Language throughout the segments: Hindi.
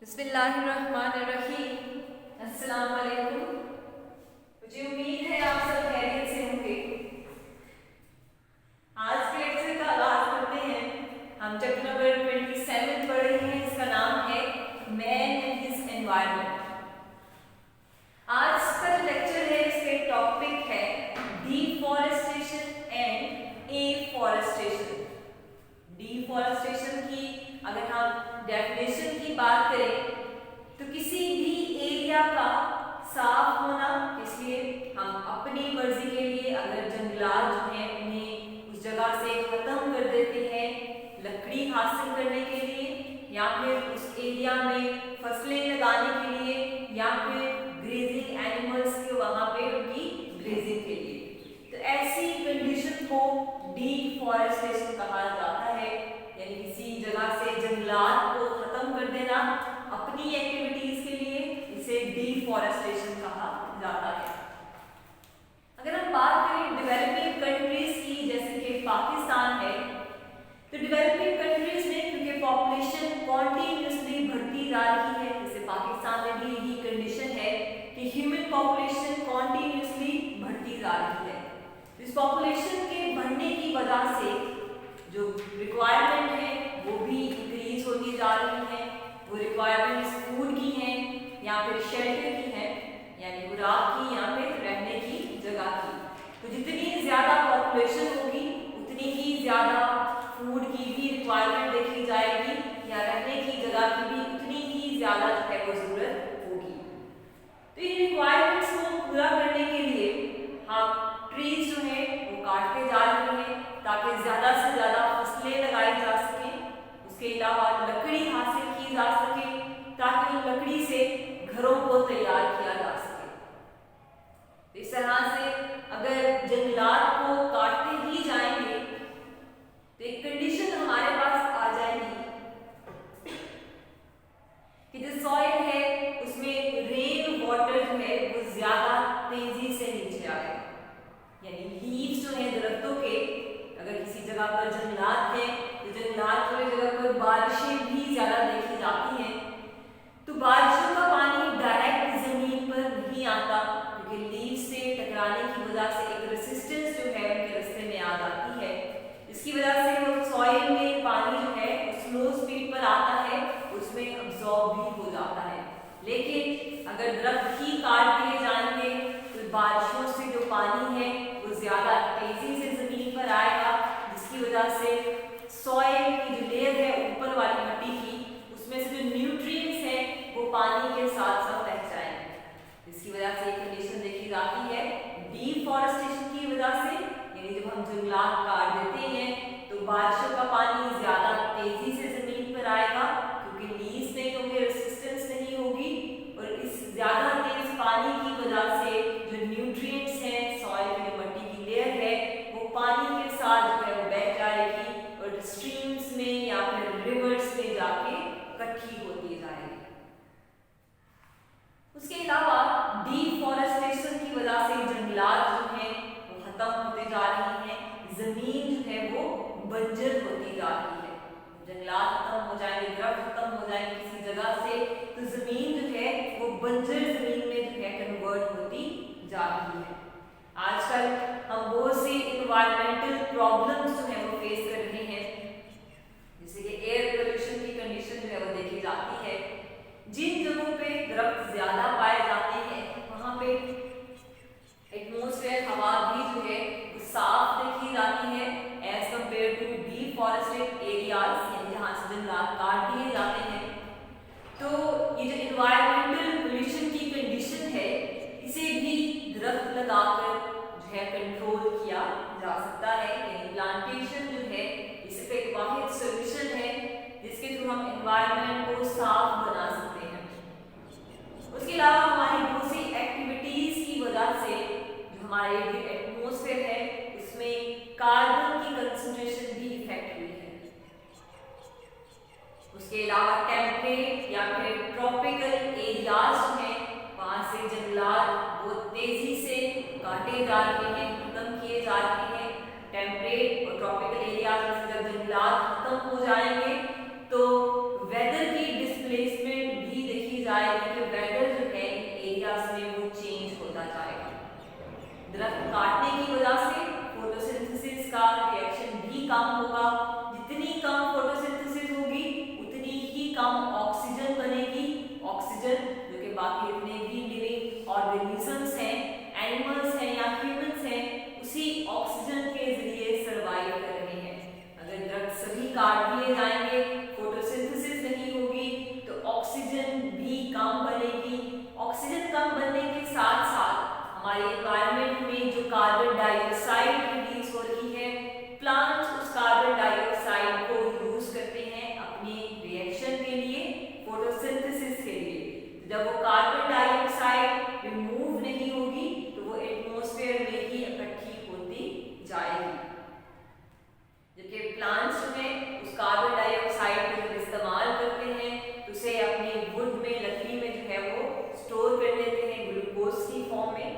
बिस्मिल्लाहिर्रहमानिर्रहीम। अस्सलाम वालेकुम। मुझे उम्मीद है आप सब खैरियत से होंगे। आज के लेक्चर का आगाज करते हैं। हम चैप्टर नंबर 27 पढ़ रहे हैं। इसका नाम है मैन एंड हिज एनवायरनमेंट। आज का जो लेक्चर है इसके टॉपिक है डिफॉरेस्टेशन एंड एफॉरेस्टेशन। डिफॉरेस्टेशन की अगर हम डेफिनेशन की बात करें तो किसी भी एरिया का साफ होना, इसलिए हम अपनी मर्जी के लिए अगर जंगलात जो हैं उन्हें उस जगह से खत्म कर देते हैं लकड़ी हासिल करने के लिए, या फिर उस एरिया में फसलें लगाने के लिए, या फिर ग्रेजिंग एनिमल्स के वहां पे उनकी ग्रेजिंग के लिए, तो ऐसी कंडीशन को डिफॉरेस्टेशन कहा जाता है। यानी किसी जगह से जंगलात को खत्म कर देना अपनी एक्टिविटीज के लिए, इसे डिफॉरेस्टेशन कहा जाता है। अगर हम बात करें डेवलपिंग कंट्रीज की, जैसे कि पाकिस्तान है, तो डेवलपिंग कंट्रीज में क्योंकि पॉपुलेशन कॉन्टिन्यूसली बढ़ती जा रही है, जैसे पाकिस्तान में भी यही कंडीशन है कि ह्यूमन पॉपुलेशन कॉन्टिन्यूसली बढ़ती जा रही है। इस पॉपुलेशन के बढ़ने की वजह से जो रिक्वायरमेंट है वो भी इंक्रीज होती जा रही है। वो रिक्वायरमेंट्स फूड की हैं या फिर शेल्टर की हैं, यानी खुराक की या फिर रहने की जगह की। तो जितनी ज़्यादा पॉपुलेशन होगी उतनी ही ज़्यादा फूड की भी रिक्वायरमेंट देखी जाएगी, या रहने की जगह की भी उतनी ही ज़्यादा जो है वो ज़रूरत होगी। तो इन रिक्वायरमेंट्स को पूरा करने के लिए हम ट्रीज जो है वो काटते जा रहे हैं ताकि ज़्यादा से ज़्यादा फसलें लगाई जा सकें। उसके अलावा लकड़ी हासिल की जा सके ताकि उन लकड़ी से घरों को तैयार किया जा सके। इस तरह से अगर जंगलात को काटते ही जाएंगे तो एक कंडीशन हमारे पास आ जाएगी कि जो सॉइल है उसमें रेन वाटर जो है वो ज्यादा तेजी से नीचे आएगा। यानी लीव्स जो है दरख्तों के, अगर किसी जगह पर जंगलात है तो जंगलात वाली जगह पर बारिशें भी ज्यादा देखी जाती हैं, तो बारिशों का पानी डायरेक्ट जमीन पर नहीं आता क्योंकि लीव से टकराने की वजह से एक रेसिस्टेंस जो है उनके रास्ते में आ जाती है। इसकी वजह से वो सॉइल में पानी जो है स्लो स्पीड पर आता है, उसमें अब्सॉर्ब भी हो जाता है। लेकिन अगर दरख्त ही काट दिए जाएंगे तो बारिशों से जो पानी है वो ज्यादा तेजी से जमीन पर आएगा, जिसकी वजह से सॉइल की जो लेयर है ऊपर वाली मिट्टी की, उसमें से जो न्यूट्रिएंट्स हैं वो पानी के साथ साथ बह जाएंगे। इसकी वजह से एक कंडीशन देखी जाती है डिफॉरेस्टेशन की वजह से। यानी जब हम जंगलात काट देते हैं तो बारिशों का पानी ज्यादा तेजी से जमीन पर आएगा क्योंकि लीव्स नहीं होंगे, रेसिस्टेंस नहीं होगी, और इस ज्यादा तेज पानी की वजह से जो न्यूट्रिएंट्स हैं सॉइल की जो मिट्टी की लेयर है वो पानी के साथ जो है वो बह जाएगी और स्ट्रीम्स में या फिर रिवर्स में जाके इकट्ठी होती जाएगी। उसके अलावा डिफॉरेस्टेशन की वजह से जंगलात जो हैं वो खत्म होते जा रही हैं, जमीन जो है वो बंजर होती जा रही है। जंगलात खत्म हो जाएंगे, दरख्त खत्म हो जाएंगे किसी जगह से, तो जमीन जो है वो बंजर जमीन में जो है कन्वर्ट होती जा रही है। आजकल हम बहुत सी इन्वायरमेंटल प्रॉब्लम्स जो है वो फेस कर रहे हैं, जैसे कि एयर पोल्यूशन की कंडीशन जो है वो देखी जाती है। जिन जगहों पे दरख्त ज्यादा पाए जाते हैं वहां पे एटमॉस्फेयर हवा भी जो है वो साफ देखी जाती है एज कंपेयर टू डिफॉरेस्टेड एरियाज, यानी जहां से जंगलात काट दिए जाते हैं। तो ये जो इन्वायरमेंटल पोल्यूशन की कंडीशन है इसे भी दरख्त लगाकर जो है कंट्रोल किया जा सकता है। यानी प्लांटेशन जो है इस पे एक वाहिद सोल्यूशन है जिसके थ्रू हम एनवायरनमेंट को साफ बना सकते हैं। उसके अलावा हमारी दूसरी एक्टिविटीज की वजह से जो हमारे एटमॉस्फेयर है उसमें कार्बन की कंसंट्रेशन भी इफेक्ट हुई है। उसके अलावा टेम्परेट या फिर ट्रॉपिकल एरियाज जो हैं वहां से जंगलात बहुत तेजी से काटे जा रहे हैं, खत्म किए जा रहे हैं। टेम्परेट और ट्रॉपिकल एरियाज में जब जंगलात खत्म हो जाएंगे तो वेदर की डिस्प्लेसमेंट भी देखी जाएगी कि वेदर जो है इन एरियाज में वो चेंज होता जाएगा। दरख्त काटने की वजह से फोटोसिंथेसिस का रिएक्शन भी कम होगा। जितनी कम फोटोसिंथेसिस होगी उतनी ही कम ऑक्सीजन बनेगी। ऑक्सीजन जो कि बाकी जितने भी लिविंग ऑर्गेनिजम्स हैं, एनिमल्स हैं या ह्यूमंस हैं, उसी ऑक्सीजन के जरिए सर्वाइव कर रहे हैं। अगर दरख्त सभी काट दिए जाएंगे, फोटोसिंथेसिस नहीं होगी, तो ऑक्सीजन भी कम बनेगी। ऑक्सीजन कम बनने के साथ साथ हमारे एनवायरनमेंट में जो कार्बन डाइऑक्साइड रिलीज हो रही है, प्लांट्स उस कार्बन डाइऑक्साइड को यूज करते हैं अपनी रिएक्शन के लिए, फोटोसिंथेसिस के लिए। जब वो कार्बन डाइऑक्साइड रिमूव नहीं होगी तो वो एटमॉस्फेयर में ही इकट्ठी होती जाएगी। जबकि प्लांट्स जो है उस कार्बन डाइऑक्साइड को जब इस्तेमाल करते हैं तो उसे अपनी वुड में, लकड़ी में जो है वो स्टोर कर लेते हैं ग्लूकोज की फॉर्म में।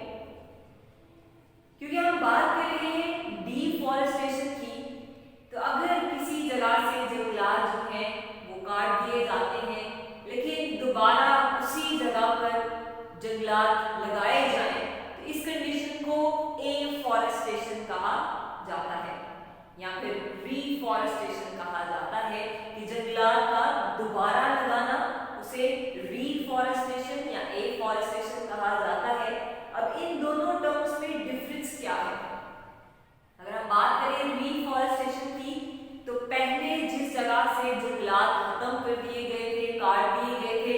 क्योंकि हम बात कर रहे हैं डिफॉरेस्टेशन की, तो अगर किसी जगह से जंगलात जो हैं वो काट दिए जाते हैं, लेकिन दोबारा उसी जगह पर जंगलात लगाए जाएं, तो इस कंडीशन को एफॉरेस्टेशन कहा जाता है या फिर रीफॉरेस्टेशन कहा जाता है कि जंगलात का दोबारा लगाना, उसे रीफॉरेस्टेशन या एफॉरेस्टेशन कहा जाता है। अब इन दोनों टर्म्स में डिफरेंस क्या है? अगर हम बात करें रीफॉरेस्टेशन की, तो पहले जिस जगह से जंगलात खत्म कर दिए गए थे, काट दिए गए थे,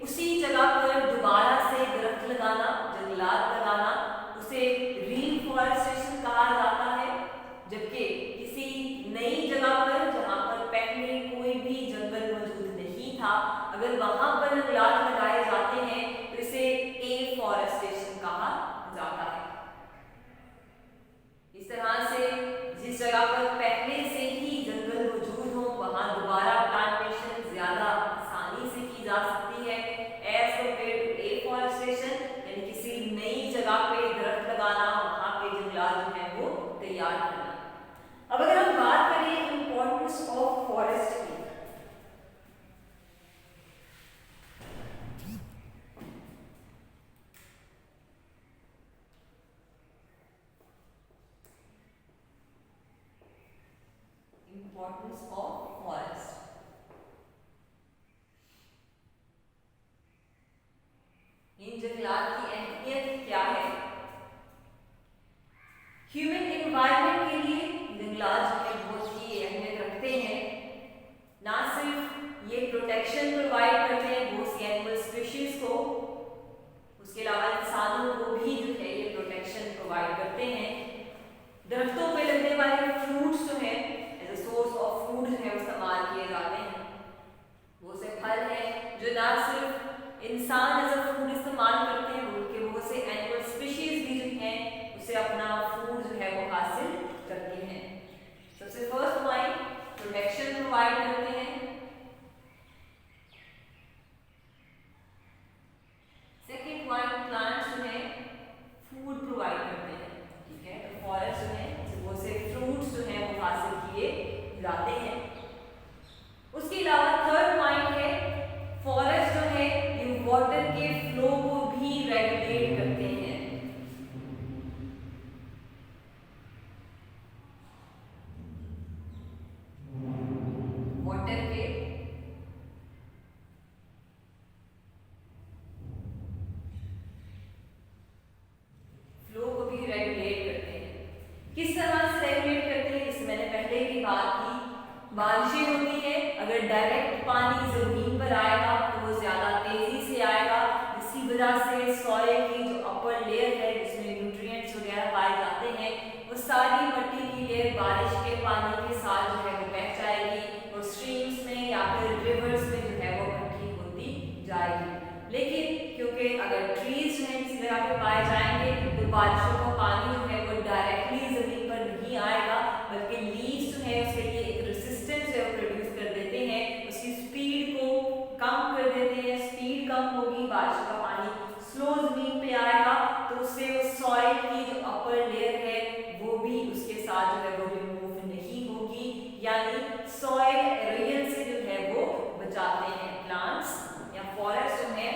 उसी जगह पर दोबारा से दरख्त लगाना, जंगलात लगाना, उसे रीफॉरेस्टेशन कहा जाता है। जबकि किसी नई जगह पर जहां पर पहले कोई भी जंगल मौजूद नहीं था, अगर वहां पर जंगलात लगाए जाते हैं तो इसे एफॉरेस्टेशन कहा जाता है। इस तरह से जिस जगह पर पहले से ही जंगल मौजूद हो वहां दोबारा प्लांटेशन ज्यादा आसानी से की जा सकती है एज कम्पेयर टू एफॉरेस्टेशन, यानी किसी नई जगह पे दरख्त लगाना, वहां पे जंगलात जो है वो तैयार करना। अब अगर हम बात करें इंपॉर्टेंस ऑफ फॉरेस्ट की, इंपॉर्टेंस ऑफ फॉरेस्ट, इन जंगलात की अहमियत क्या है? ह्यूमन एनवायरनमेंट के लिए जंगलात जो है बहुत ही अहमियत रखते हैं। ना सिर्फ ये प्रोटेक्शन प्रोवाइड करते हैं बहुत सी एनिमल स्पीशीज को, उसके अलावा इंसानों को भी जो है ये प्रोटेक्शन प्रोवाइड करते हैं। दरख्तों पे लगने वाले फ्रूट्स जो है as a source of food जो है इस्तेमाल किए जाते हैं। वो से फल हैं जो ना सिर्फ इंसान एज अ फूड इस्तेमाल करते हैं, बल्कि बहुत से एनिमल स्पीशीज भी जो हैं उसे अपना फूड जो है वो हासिल करते हैं। सबसे फर्स्ट पॉइंट प्रोटेक्शन प्रोवाइड करते हैं। सेकेंड पॉइंट प्लांट्स जो है फूड प्रोवाइड करते हैं। ठीक है, तो फॉरेस्ट जो है वो से फ्रूट्स जो है वो हासिल किए जाते हैं। उसके अलावा थर्ड पॉइंट है फॉरेस्ट जो है ये वाटर के फ्लो को भी रेगुलेट करते हैं। वाटर के फ्लो को भी रेगुलेट करते हैं। किस तरह से रेगुलेट करते हैं, जिसमें मैंने पहले की बात की, बारिशें होती है, अगर डायरेक्ट पानी जमीन पर आएगा तो वो ज्यादा तेजी से आएगा, जिसकी वजह से सॉइल की जो अपर लेयर है जिसमें न्यूट्रिएंट्स वगैरह पाए जाते हैं, वो सारी मिट्टी की लेयर बारिश के पानी के साथ जो है वो बह जाएगी और स्ट्रीम्स में या फिर रिवर्स में जो है वो इकट्ठी होती जाएगी। लेकिन क्योंकि अगर ट्रीज जो है किसी जगह पे पाए जाएंगे तो बारिशों का पानी जो है वो डायरेक्टली जमीन पर नहीं आएगा, बल्कि लीव्स जो है उसके लिए एक रेजिस्टेंस है वो प्रोड्यूस कर देते हैं, उसकी स्पीड को कम कर देते हैं। स्पीड कम होगी, बारिश का पानी स्लो जमीन पे आएगा, तो उससे सॉइल की जो अपर लेयर है वो भी उसके साथ जो है वो रिमूव नहीं होगी, यानी सॉइल एरोजन से जो है वो बचाते हैं प्लांट्स या फॉरेस्ट जो है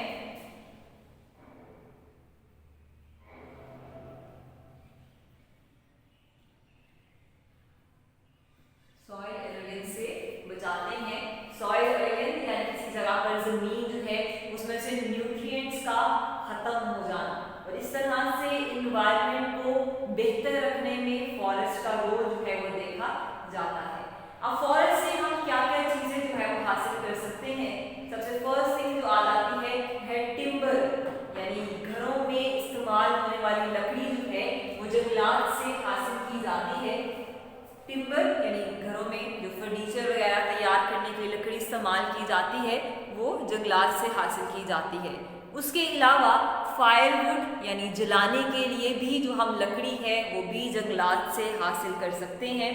जाती है वो जंगलात से हासिल की जाती है। उसके अलावा फायरवुड यानी जलाने के लिए भी जो हम लकड़ी है वो भी जंगलात से हासिल कर सकते हैं।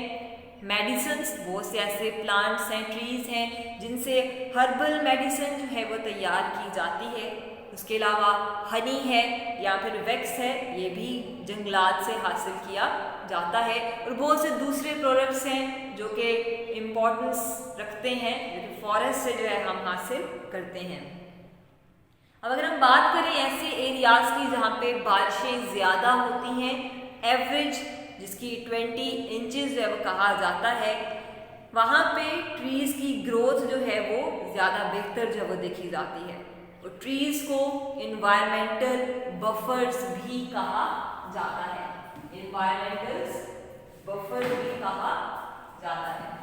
मेडिसिन्स, बहुत से ऐसे प्लांट्स हैं, ट्रीज़ हैं जिनसे हर्बल मेडिसिन जो है वो तैयार की जाती है। उसके अलावा हनी है या फिर वैक्स है, ये भी जंगलात से हासिल किया जाता है। और बहुत से दूसरे प्रोडक्ट्स हैं जो कि इम्पोर्टेंस रखते हैं, जो कि फॉरेस्ट से जो है हम हासिल करते हैं। अब अगर हम बात करें ऐसे एरियाज़ की जहाँ पे बारिशें ज़्यादा होती हैं, एवरेज जिसकी 20 इंचेस जो है वो कहा जाता है, वहाँ पे ट्रीज़ की ग्रोथ जो है वो ज़्यादा बेहतर जो है वो देखी जाती है। और ट्रीज़ को इन्वायरमेंटल बफर्स भी कहा जाता है, इन्वायरमेंटल बफर भी कहा जाता है।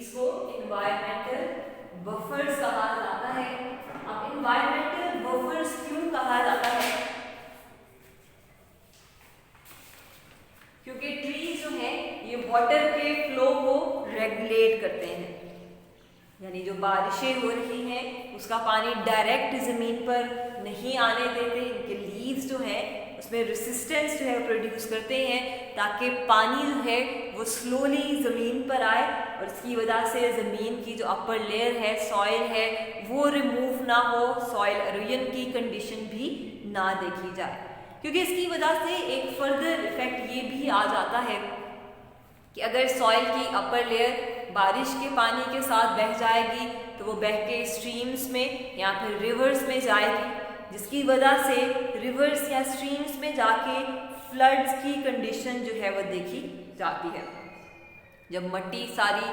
इसको इन्वायरमेंटल बफर्स कहा जाता है। अब इन्वायरमेंटल बफर्स क्यों कहा जाता है? क्योंकि ट्रीज जो है ये वाटर के फ्लो को रेगुलेट करते हैं, यानी जो बारिशें हो रही हैं उसका पानी डायरेक्ट ज़मीन पर नहीं आने देते। इनके लीव्स जो हैं उसमें रेसिस्टेंस जो है प्रोड्यूस करते हैं ताकि पानी जो है वो स्लोली ज़मीन पर आए, और इसकी वजह से ज़मीन की जो अपर लेयर है, सॉइल है, वो रिमूव ना हो, सॉइल एरोजन की कंडीशन भी ना देखी जाए। क्योंकि इसकी वजह से एक फर्दर इफेक्ट ये भी आ जाता है कि अगर सॉइल की अपर लेयर बारिश के पानी के साथ बह जाएगी तो वो बह के स्ट्रीम्स में या फिर रिवर्स में जाएगी, जिसकी वजह से रिवर्स या स्ट्रीम्स में जाके फ्लड्स की कंडीशन जो है वो देखी जाती है। जब मट्टी सारी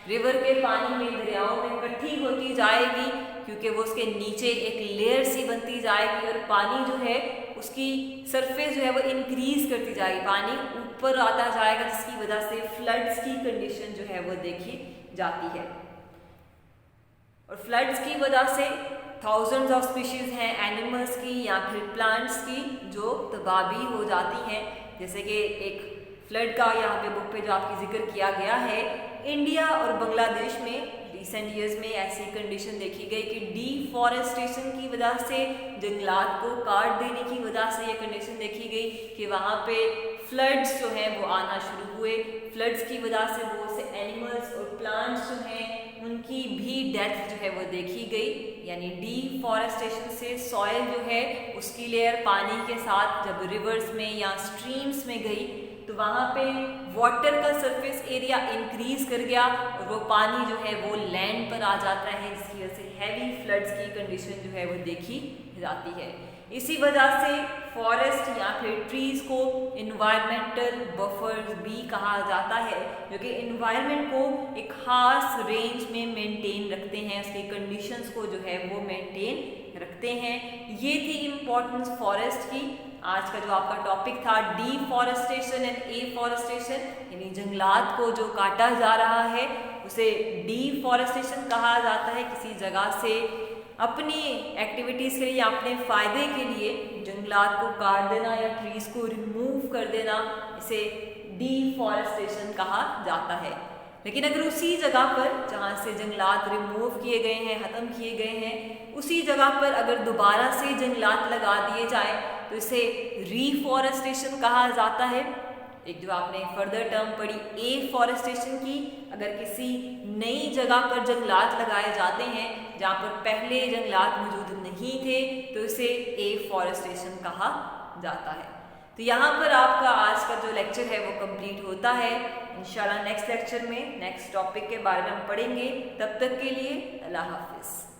रिवर के पानी में, दरियाओं में इकट्ठी होती जाएगी, क्योंकि वो उसके नीचे एक लेयर सी बनती जाएगी और पानी जो है उसकी सरफेस जो है वो इंक्रीज करती जाएगी, पानी ऊपर आता जाएगा, जिसकी वजह से फ्लड्स की कंडीशन जो है वो देखी जाती है। और फ्लड्स की वजह से थाउजेंड्स ऑफ स्पीशीज हैं एनिमल्स की या फिर प्लांट्स की जो तबाही हो जाती हैं। जैसे कि एक फ्लड का यहाँ पे बुक पे जो आपकी जिक्र किया गया है, इंडिया और बांग्लादेश में रिसेंट ईयर्स में ऐसी कंडीशन देखी गई कि डिफॉरेस्टेशन की वजह से, जंगलात को काट देने की वजह से ये कंडीशन देखी गई कि वहाँ पे फ्लड्स जो हैं वो आना शुरू हुए। फ्लड्स की वजह से बहुत से एनिमल्स और प्लांट्स जो हैं उनकी भी डेथ जो है वो देखी गई। यानी डिफॉरेस्टेशन से सॉइल जो है उसकी लेयर पानी के साथ जब रिवर्स में या स्ट्रीम्स में गई तो वहाँ पे वाटर का सरफेस एरिया इंक्रीज कर गया और वो पानी जो है वो लैंड पर आ जाता है, जिसकी वजह से हैवी फ्लड्स की कंडीशन जो है वो देखी जाती है। इसी वजह से फॉरेस्ट या फिर ट्रीज को इन्वायरमेंटल बफर्स भी कहा जाता है, जो कि इन्वायरमेंट को एक खास रेंज में मेंटेन रखते हैं, उसकी कंडीशंस को जो है वो मेंटेन रखते हैं। ये थी इम्पोर्टेंस फॉरेस्ट की। आज का जो आपका टॉपिक था डिफॉरेस्टेशन एंड एफॉरेस्टेशन, यानी जंगलात को जो काटा जा रहा है उसे डिफॉरेस्टेशन कहा जाता है। किसी जगह से अपनी एक्टिविटीज़ के लिए या अपने फ़ायदे के लिए जंगलात को काट देना या ट्रीज़ को रिमूव कर देना, इसे डिफॉरेस्टेशन कहा जाता है। लेकिन अगर उसी जगह पर जहाँ से जंगलात रिमूव किए गए हैं, ख़त्म किए गए हैं, उसी जगह पर अगर दोबारा से जंगलात लगा दिए जाए तो इसे रीफॉरेस्टेशन कहा जाता है। एक जो आपने फर्दर टर्म पढ़ी एफॉरेस्टेशन की, अगर किसी नई जगह पर जंगलात लगाए जाते हैं जहाँ पर पहले जंगलात मौजूद नहीं थे तो इसे एफॉरेस्टेशन कहा जाता है। तो यहाँ पर आपका आज का जो लेक्चर है वो कंप्लीट होता है। इंशाल्लाह नेक्स्ट लेक्चर में नेक्स्ट टॉपिक के बारे में हम पढ़ेंगे। तब तक के लिए अल्लाह हाफिज़।